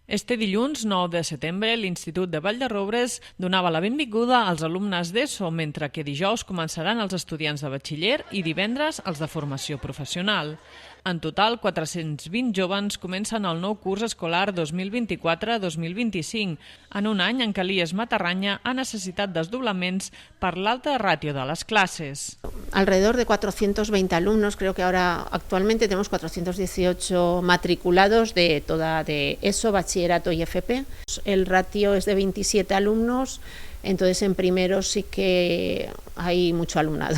Este dilluns 9 de setembre, l'Institut de Vall-de-Roures donava la benvinguda als alumnes d'ESO, mentre que dijous començaran els estudiants de batxiller i divendres els de formació professional. En total, 420 jóvens comencen el nou curs escolar 2024-2025, en un any en què l'IES Matarranya ha necessitat desdoblaments per l'alta ràtio de les classes. Alrededor de 420 alumnos, creo que ahora actualmente tenemos 418 matriculados de ESO, bachillerato y FP. El ratio es de 27 alumnos, entonces en primero sí que hay mucho alumnado,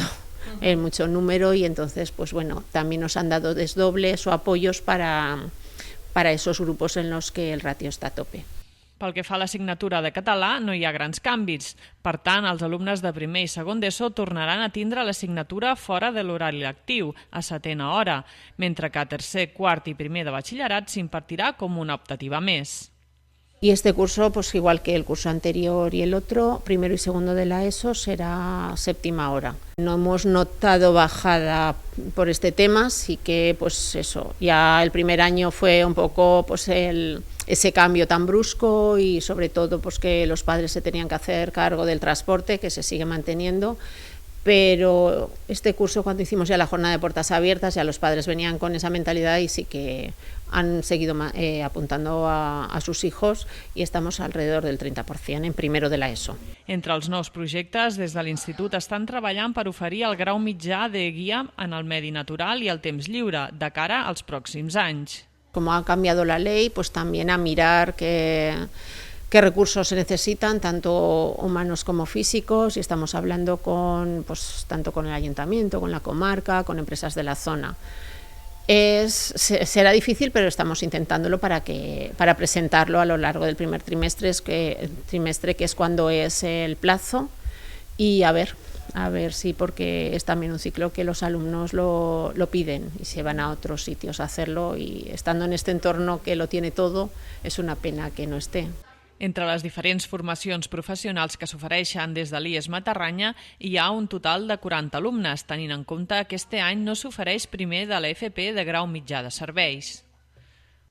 mucho número, y entonces pues bueno, también nos han dado desdobles o apoyos para esos grupos en los que el ratio está a tope. Pel que fa a l'assignatura de català, no hi ha grans canvis. Per tant, els alumnes de primer i segon d'ESO tornaran a tindre l'assignatura fora de l'horari lectiu, a setena hora, mentre que a tercer, quart i primer de batxillerat s'impartirà com una optativa més. Y este curso, pues igual que el curso anterior y el otro, primero y segundo de la ESO, será séptima hora. No hemos notado bajada por este tema, sí que pues eso, ya el primer año fue un poco pues ese cambio tan brusco, y sobre todo pues que los padres se tenían que hacer cargo del transporte, que se sigue manteniendo. Pero este curso, cuando hicimos ya la jornada de puertas abiertas, ya los padres venían con esa mentalidad y sí que han seguido apuntando a sus hijos, y estamos alrededor del 30% en primero de la ESO. Entre els nous projectes, des de l'Institut estan treballant per oferir el grau mitjà de guia en el medi natural i el temps lliure, de cara als pròxims anys. Como ha cambiado la ley, pues también a mirar qué recursos se necesitan, tanto humanos como físicos, y estamos hablando tanto con el ayuntamiento, con la comarca, con empresas de la zona. Será difícil, pero estamos intentándolo para presentarlo a lo largo del primer trimestre, que es cuando es el plazo, y a ver si, porque es también un ciclo que los alumnos lo piden y se van a otros sitios a hacerlo, y estando en este entorno que lo tiene todo, es una pena que no esté. Entre les diferents formacions professionals que s'ofereixen des de l'IES Matarranya hi ha un total de 40 alumnes, tenint en compte que este any no s'ofereix primer de l'FP de grau mitjà de serveis.